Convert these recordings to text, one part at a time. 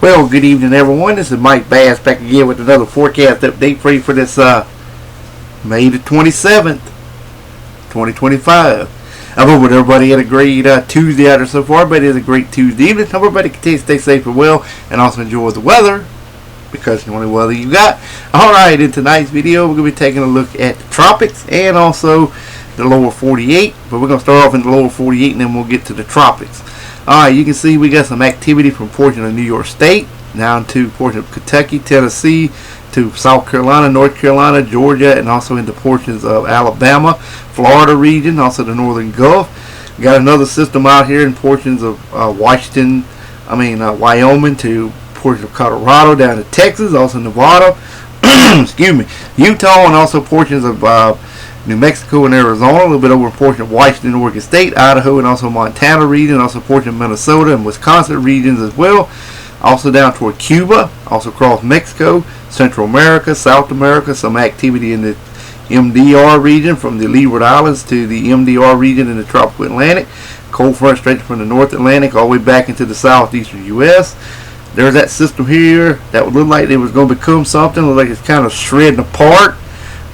Well, good evening, everyone. This is Mike Bass back again with another forecast update for you for this May the 27th, 2025. I hope everybody had a great Tuesday out there so far, but it is a great Tuesday evening. Hope everybody continue to stay safe and well and also enjoy the weather because the only weather you got. Alright, in tonight's video, we're going to be taking a look at the tropics and also the lower 48, but we're going to start off in the lower 48 and then we'll get to the tropics. Alright, you can see we got some activity from portion of New York State down to portion of Kentucky, Tennessee, to South Carolina, North Carolina, Georgia, and also into portions of Alabama, Florida region, also the northern Gulf. We got another system out here in portions of Wyoming to portions of Colorado down to Texas, also Nevada, excuse me, Utah, and also portions of New Mexico and Arizona, a little bit over a portion of Washington, Oregon State, Idaho, and also Montana region, also portion of Minnesota and Wisconsin regions as well. Also down toward Cuba, also across Mexico, Central America, South America, some activity in the MDR region from the Leeward Islands to the MDR region in the tropical Atlantic. Cold front stretching from the North Atlantic all the way back into the southeastern U.S. There's that system here that would look like it was going to become something, look like it's kind of shredding apart.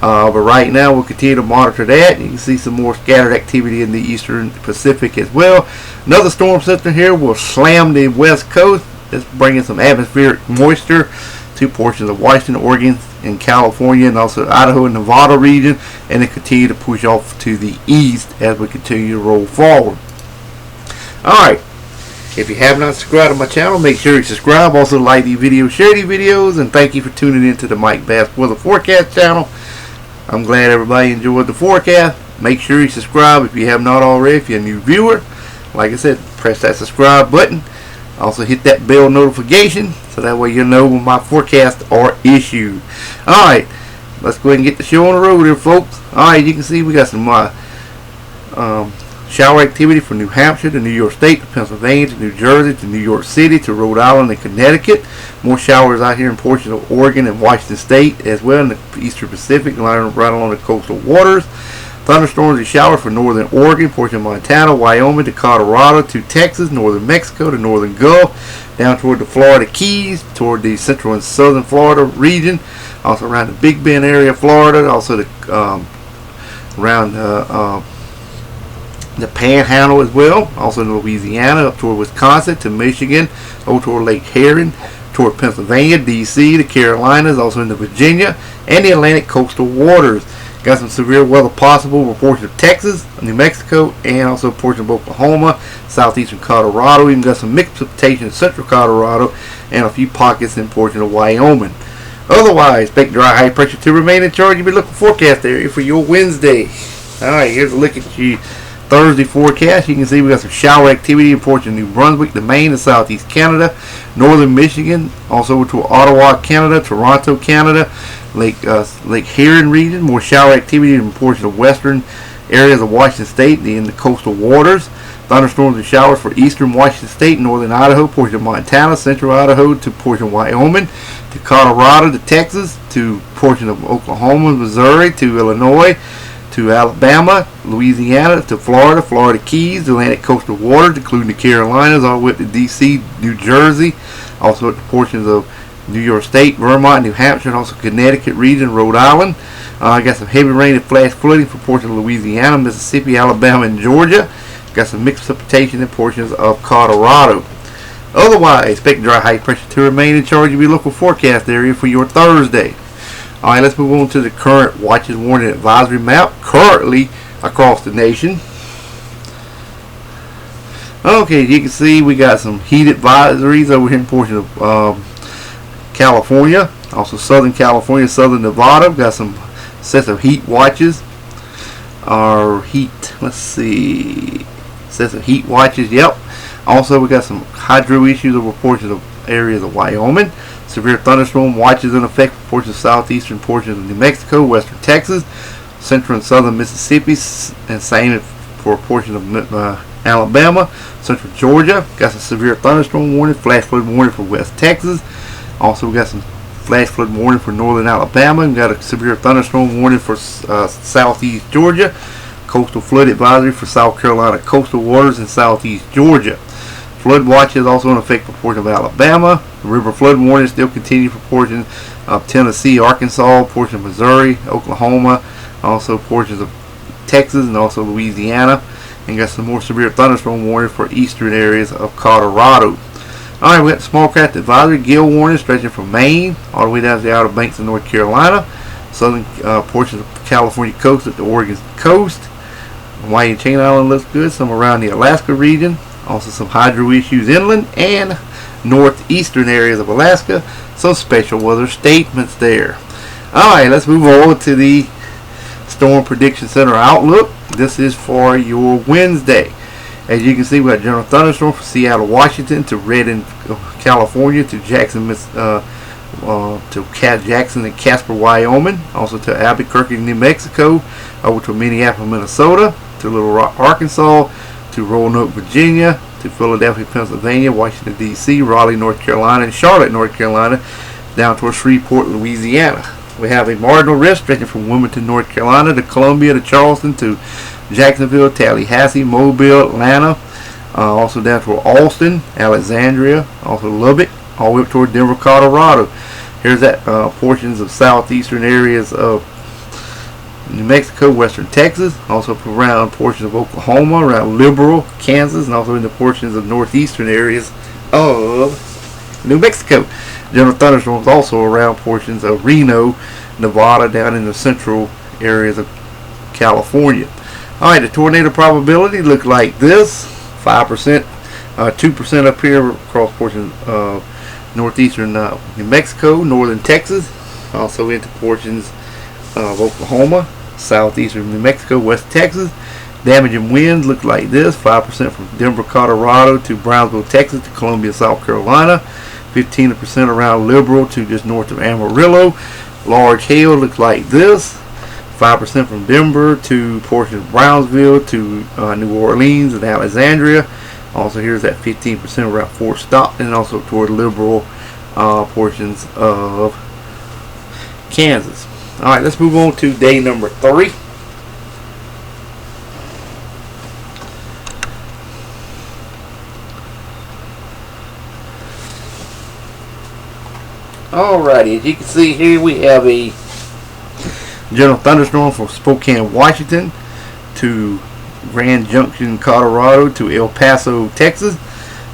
But right now we'll continue to monitor that. You can see some more scattered activity in the eastern Pacific as well. Another storm system here will slam the west coast. It's bringing some atmospheric moisture to portions of Washington, Oregon, and California, and also Idaho and Nevada region, and it continue to push off to the east as we continue to roll forward. Alright, if you have not subscribed to my channel, make sure you subscribe. Also like these videos, share these videos, and thank you for tuning in to the Mike Bass Weather Forecast channel. I'm glad everybody enjoyed the forecast. Make sure you subscribe if you have not already. If you're a new viewer, like I said, press that subscribe button. Also hit that bell notification so that way you'll know when my forecasts are issued. Alright, let's go ahead and get the show on the road here, folks. Alright, you can see we got some shower activity from New Hampshire to New York State to Pennsylvania to New Jersey to New York City to Rhode Island and Connecticut. More showers out here in portions of Oregon and Washington State as well in the eastern Pacific, right along the coastal waters. Thunderstorms and showers for northern Oregon, portion of Montana, Wyoming to Colorado to Texas, northern Mexico to northern Gulf, down toward the Florida Keys, toward the central and southern Florida region, also around the Big Bend area of Florida, also around the Panhandle as well, also in Louisiana, up toward Wisconsin to Michigan, over toward Lake Huron, toward Pennsylvania, D.C., the Carolinas, also into Virginia, and the Atlantic coastal waters. Got some severe weather possible for portions of Texas, New Mexico, and also portions of Oklahoma, southeastern Colorado. Even got some mixed precipitation in central Colorado, and a few pockets in portions of Wyoming. Otherwise, expect dry high pressure to remain in charge. You'll be looking forecast area for your Wednesday. Alright, here's a look at your Thursday forecast. You can see we got some shower activity in portions of New Brunswick, the Maine, and southeast Canada, northern Michigan, also over to Ottawa, Canada, Toronto, Canada, Lake Huron region. More shower activity in portions of western areas of Washington State in the coastal waters. Thunderstorms and showers for eastern Washington State, northern Idaho, portion of Montana, central Idaho to portion of Wyoming, to Colorado, to Texas, to portion of Oklahoma, Missouri, to Illinois, to Alabama, Louisiana, to Florida, Florida Keys, the Atlantic coastal waters, including the Carolinas, all the way up to D.C., New Jersey, also at the portions of New York State, Vermont, New Hampshire, and also Connecticut region, Rhode Island. Got some heavy rain and flash flooding for portions of Louisiana, Mississippi, Alabama, and Georgia. Got some mixed precipitation in portions of Colorado. Otherwise, expect dry high pressure to remain in charge of your local forecast area for your Thursday. Alright, let's move on to the current watches, warning, advisory map currently across the nation. Okay, you can see we got some heat advisories over here in portions of California, also southern California, southern Nevada. We've got some sets of heat watches. Sets of heat watches, yep. Also, we got some hydro issues over portions of areas of Wyoming. Severe thunderstorm watches in effect for portions of southeastern portions of New Mexico, western Texas, central and southern Mississippi, and same for portions of Alabama, central Georgia. Got some severe thunderstorm warning, flash flood warning for West Texas. Also, we got some flash flood warning for northern Alabama. We got a severe thunderstorm warning for southeast Georgia. Coastal flood advisory for South Carolina coastal waters in southeast Georgia. flood watch is also in effect for portions of Alabama. The river flood warning still continues for portions of Tennessee, Arkansas, portions of Missouri, Oklahoma, also portions of Texas, and also Louisiana. And got some more severe thunderstorm warnings for eastern areas of Colorado. Alright, we got the small craft advisory, gale warning stretching from Maine all the way down to the Outer Banks of North Carolina, southern portions of the California coast at the Oregon coast. Hawaii Chain Island looks good, some around the Alaska region, also some hydro issues inland and northeastern areas of Alaska. Some special weather statements there. Alright, let's move on to the Storm Prediction Center outlook. This is for your Wednesday. As you can see, we got general thunderstorm from Seattle, Washington to Redding, California to Jackson, Jackson and Casper, Wyoming. Also to Albuquerque, New Mexico, over to Minneapolis, Minnesota, to Little Rock, Arkansas, to Roanoke, Virginia, to Philadelphia, Pennsylvania, Washington D.C., Raleigh, North Carolina, and Charlotte, North Carolina, down towards Shreveport, Louisiana. We have a marginal risk stretching from Wilmington, North Carolina to Columbia to Charleston to Jacksonville, Tallahassee, Mobile, Atlanta, also down toward Austin, Alexandria, also Lubbock, all the way up toward Denver, Colorado. Here's that portions of southeastern areas of New Mexico, western Texas, also around portions of Oklahoma, around Liberal, Kansas, and also in the portions of northeastern areas of New Mexico. General thunderstorms also around portions of Reno, Nevada, down in the central areas of California. Alright, the tornado probability look like this: 5%, 2% up here across portions of northeastern New Mexico, northern Texas, also into portions of Oklahoma, southeastern New Mexico, west Texas. Damaging winds look like this: 5% from Denver, Colorado to Brownsville, Texas to Columbia, South Carolina. 15% around Liberal to just north of Amarillo. Large hail looks like this: 5% from Denver to portions of Brownsville to New Orleans and Alexandria. Also here's that 15% around Fort Stockton, and also toward Liberal portions of Kansas. Alright, let's move on to day number 3. Alrighty, as you can see here, we have a general thunderstorm from Spokane, Washington to Grand Junction, Colorado to El Paso, Texas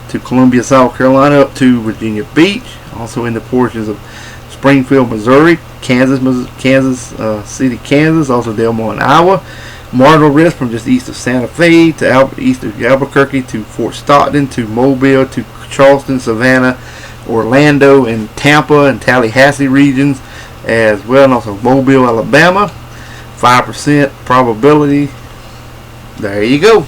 to Columbia, South Carolina, up to Virginia Beach. Also in the portions of Springfield, Missouri, Kansas City, Kansas, also Del Monte, Iowa. Marginal risk from just east of Santa Fe to east of Albuquerque to Fort Stockton to Mobile to Charleston, Savannah, Orlando, and Tampa and Tallahassee regions as well, and also Mobile, Alabama. 5% probability. There you go.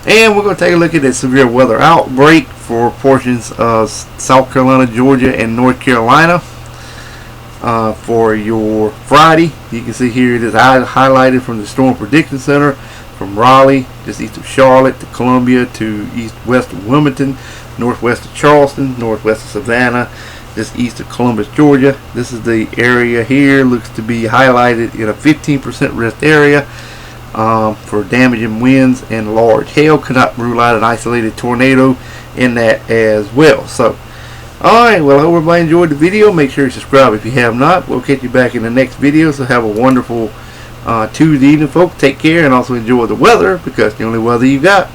And we're going to take a look at the severe weather outbreak for portions of South Carolina, Georgia, and North Carolina for your Friday. You can see here it is highlighted from the Storm Prediction Center, from Raleigh, just east of Charlotte, to Columbia, to west of Wilmington, northwest of Charleston, northwest of Savannah, just east of Columbus, Georgia. This is the area here, looks to be highlighted in a 15% risk area for damaging winds and large hail. Cannot rule out an isolated tornado in that as well. So, alright, well, I hope everybody enjoyed the video. Make sure you subscribe if you have not. We'll catch you back in the next video. So have a wonderful Tuesday evening, folks. Take care and also enjoy the weather, because it's the only weather you got.